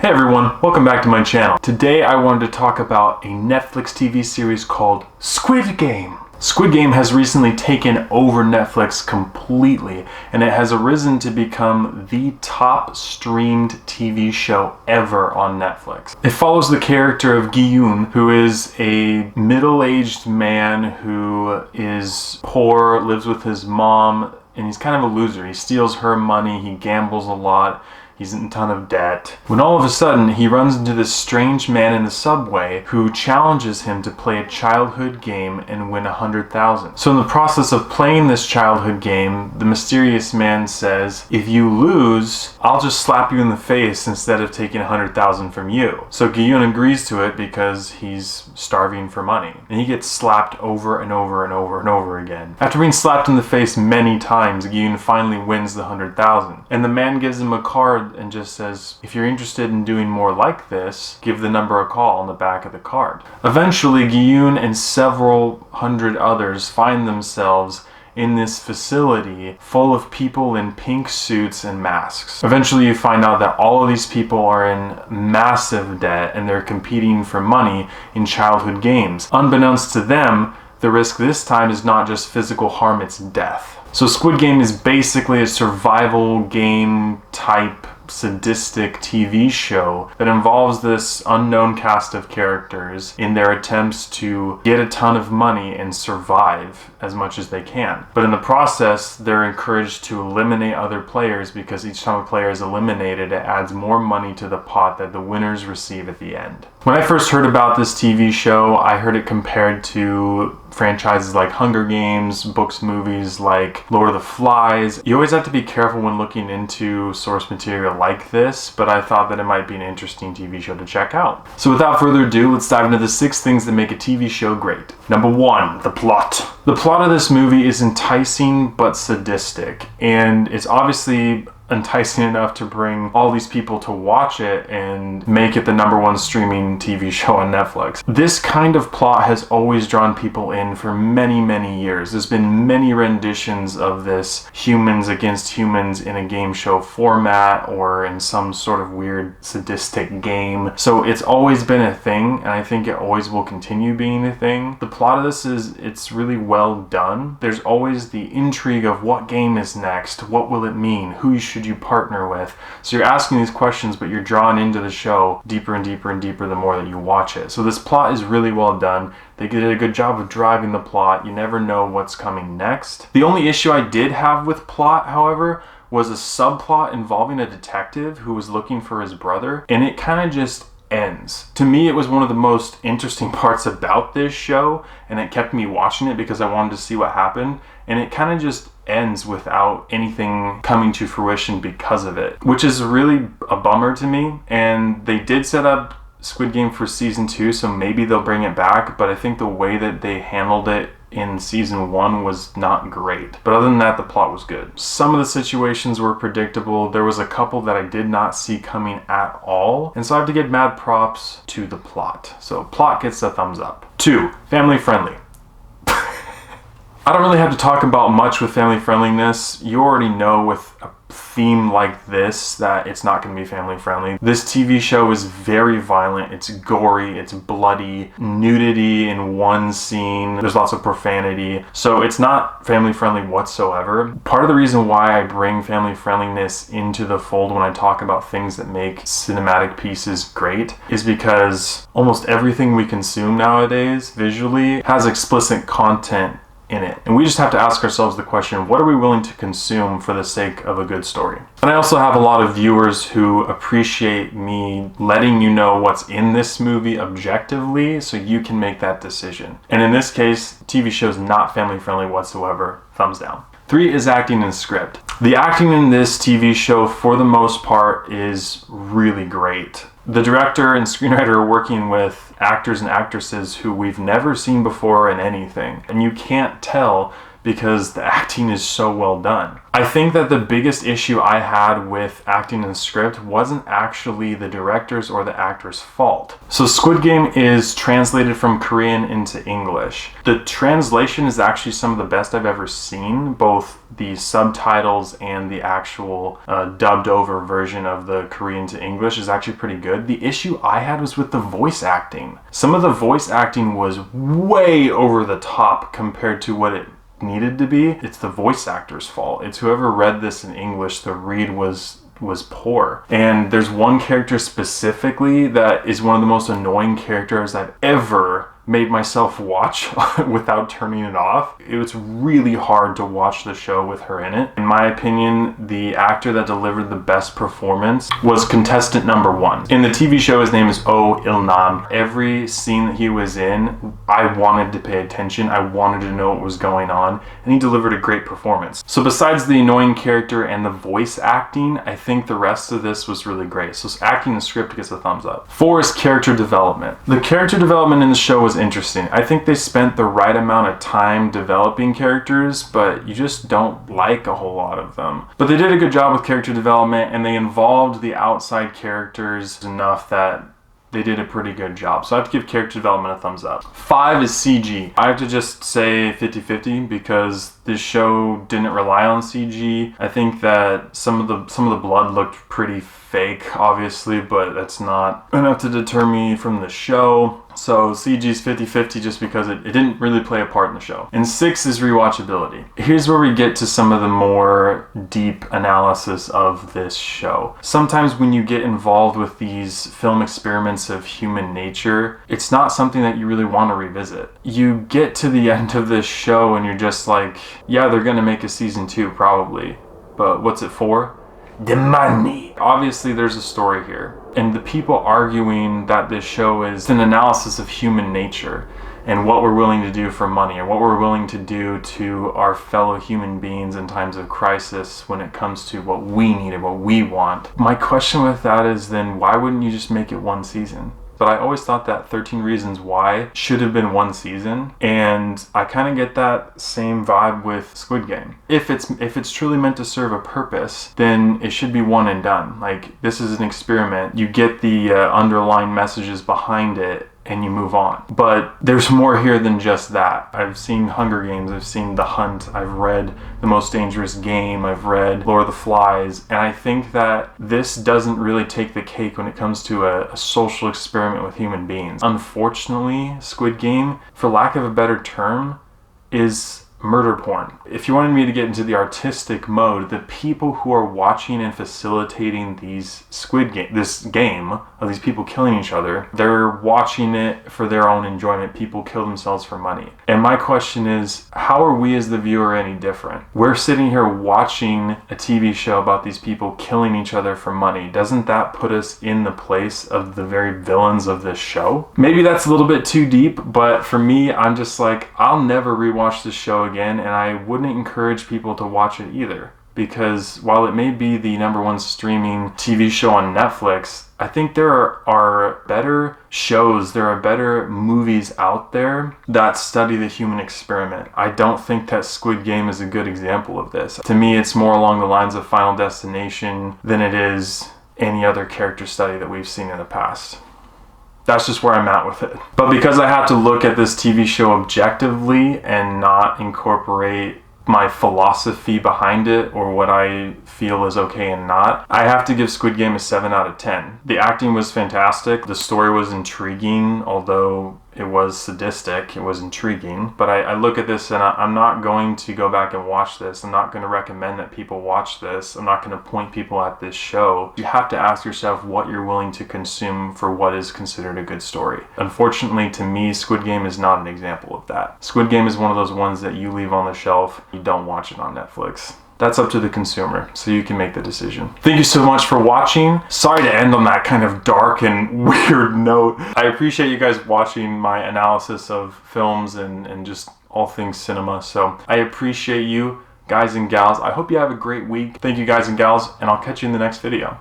Hey everyone, welcome back to my channel. Today I wanted to talk about a Netflix TV series called Squid Game. Squid Game has recently taken over Netflix completely, and it has arisen to become the top streamed TV show ever on Netflix. It follows the character of Gi-yoon, who is a middle-aged man who is poor, lives with his mom, and he's kind of a loser. He steals her money, he gambles a lot, he's in a ton of debt. When all of a sudden, he runs into this strange man in the subway who challenges him to play a childhood game and win 100,000. So in the process of playing this childhood game, the mysterious man says, if you lose, I'll just slap you in the face instead of taking 100,000 from you. So Gi-yoon agrees to it because he's starving for money. And he gets slapped over and over and over and over again. After being slapped in the face many times, Gi-yoon finally wins the 100,000. And the man gives him a card and just says, if you're interested in doing more like this, give the number a call on the back of the card. Eventually, Gi-yoon and several hundred others find themselves in this facility full of people in pink suits and masks. Eventually you find out that all of these people are in massive debt and they're competing for money in childhood games. Unbeknownst to them, the risk this time is not just physical harm, it's death. So Squid Game is basically a survival game type sadistic TV show that involves this unknown cast of characters in their attempts to get a ton of money and survive as much as they can. But in the process, they're encouraged to eliminate other players because each time a player is eliminated, it adds more money to the pot that the winners receive at the end. When I first heard about this TV show, I heard it compared to franchises like Hunger Games, books, movies like Lord of the Flies. You always have to be careful when looking into source material like this, but I thought that it might be an interesting TV show to check out. So without further ado, let's dive into the 6 things that make a TV show great. Number 1, the plot. The plot of this movie is enticing but sadistic, and it's obviously enticing enough to bring all these people to watch it and make it the #1 streaming TV show on Netflix. This kind of plot has always drawn people in for many, many years. There's been many renditions of this humans against humans in a game show format or in some sort of weird sadistic game. So it's always been a thing, and I think it always will continue being a thing. The plot of this it's really well done. There's always the intrigue of what game is next, what will it mean, who should you partner with. So you're asking these questions, but you're drawn into the show deeper and deeper and deeper the more that you watch it. So this plot is really well done. They did a good job of driving the plot. You never know what's coming next. The only issue I did have with plot, however, was a subplot involving a detective who was looking for his brother, and it kind of just ends. To me, it was one of the most interesting parts about this show, and it kept me watching it because I wanted to see what happened, and it kind of just ends without anything coming to fruition because of it, which is really a bummer to me. And they did set up Squid Game for season 2, so maybe they'll bring it back, but I think the way that they handled it in season 1 was not great. But other than that, the plot was good. Some of the situations were predictable. There was a couple that I did not see coming at all, and so I have to give mad props to the plot. So plot gets a thumbs up. 2, family friendly. I don't really have to talk about much with family friendliness. You already know with a theme like this that it's not going to be family friendly. This TV show is very violent, it's gory, it's bloody, nudity in one scene, there's lots of profanity, so it's not family friendly whatsoever. Part of the reason why I bring family friendliness into the fold when I talk about things that make cinematic pieces great is because almost everything we consume nowadays visually has explicit content in it. And we just have to ask ourselves the question, what are we willing to consume for the sake of a good story? And I also have a lot of viewers who appreciate me letting you know what's in this movie objectively so you can make that decision. And in this case, TV show is not family friendly whatsoever. Thumbs down. 3 is acting and script. The acting in this TV show, for the most part, is really great. The director and screenwriter are working with actors and actresses who we've never seen before in anything. And you can't tell because the acting is so well done. I think that the biggest issue I had with acting and script wasn't actually the director's or the actor's fault. So Squid Game is translated from Korean into English. The translation is actually some of the best I've ever seen, both the subtitles and the actual dubbed over version of the Korean to English is actually pretty good. The issue I had was with the voice acting. Some of the voice acting was way over the top compared to what it needed to be. It's the voice actor's fault. It's whoever read this in English, the read was poor. And there's one character specifically that is one of the most annoying characters I've ever made myself watch without turning it off. It was really hard to watch the show with her in it. In my opinion, the actor that delivered the best performance was contestant number 1. In the TV show, his name is Oh Il-nam. Every scene that he was in, I wanted to pay attention. I wanted to know what was going on, and he delivered a great performance. So besides the annoying character and the voice acting, I think the rest of this was really great. So acting and script gets a thumbs up. 4 is character development. The character development in the show was interesting. I think they spent the right amount of time developing characters, but you just don't like a whole lot of them. But they did a good job with character development, and they involved the outside characters enough that they did a pretty good job. So I have to give character development a thumbs up. 5 is CG. I have to just say 50-50 because this show didn't rely on CG. I think that some of the blood looked pretty fake, obviously, but that's not enough to deter me from the show. So CG is 50-50 just because it didn't really play a part in the show. And 6 is rewatchability. Here's where we get to some of the more deep analysis of this show. Sometimes when you get involved with these film experiments of human nature, it's not something that you really want to revisit. You get to the end of this show and you're just like, yeah, they're gonna make a season 2 probably, but what's it for? The money. Obviously there's a story here, and the people arguing that this show is an analysis of human nature and what we're willing to do for money, or what we're willing to do to our fellow human beings in times of crisis when it comes to what we need and what we want. My question with that is then why wouldn't you just make it 1 season? But I always thought that 13 Reasons Why should have been 1 season, and I kind of get that same vibe with Squid Game. If it's truly meant to serve a purpose, then it should be one and done. Like, this is an experiment. You get the underlying messages behind it, and you move on. But there's more here than just that. I've seen Hunger Games, I've seen The Hunt, I've read The Most Dangerous Game, I've read Lord of the Flies, and I think that this doesn't really take the cake when it comes to a social experiment with human beings. Unfortunately, Squid Game, for lack of a better term, is murder porn. If you wanted me to get into the artistic mode, the people who are watching and facilitating this game of these people killing each other, they're watching it for their own enjoyment. People kill themselves for money. And my question is, how are we as the viewer any different? We're sitting here watching a TV show about these people killing each other for money. Doesn't that put us in the place of the very villains of this show? Maybe that's a little bit too deep, but for me, I'm just like, I'll never rewatch this show again, and I wouldn't encourage people to watch it either, because while it may be the #1 streaming TV show on Netflix, I think there are better shows, there are better movies out there that study the human experiment. I don't think that Squid Game is a good example of this. To me, it's more along the lines of Final Destination than it is any other character study that we've seen in the past. That's just where I'm at with it. But because I have to look at this TV show objectively and not incorporate my philosophy behind it or what I feel is okay and not, I have to give Squid Game a 7 out of 10. The acting was fantastic. The story was intriguing, although it was sadistic. It was intriguing. But I look at this and I'm not going to go back and watch this. I'm not going to recommend that people watch this. I'm not going to point people at this show. You have to ask yourself what you're willing to consume for what is considered a good story. Unfortunately, to me, Squid Game is not an example of that. Squid Game is one of those ones that you leave on the shelf. You don't watch it on Netflix. That's up to the consumer, so you can make the decision. Thank you so much for watching. Sorry to end on that kind of dark and weird note. I appreciate you guys watching my analysis of films and just all things cinema. So I appreciate you, guys and gals. I hope you have a great week. Thank you, guys and gals, and I'll catch you in the next video.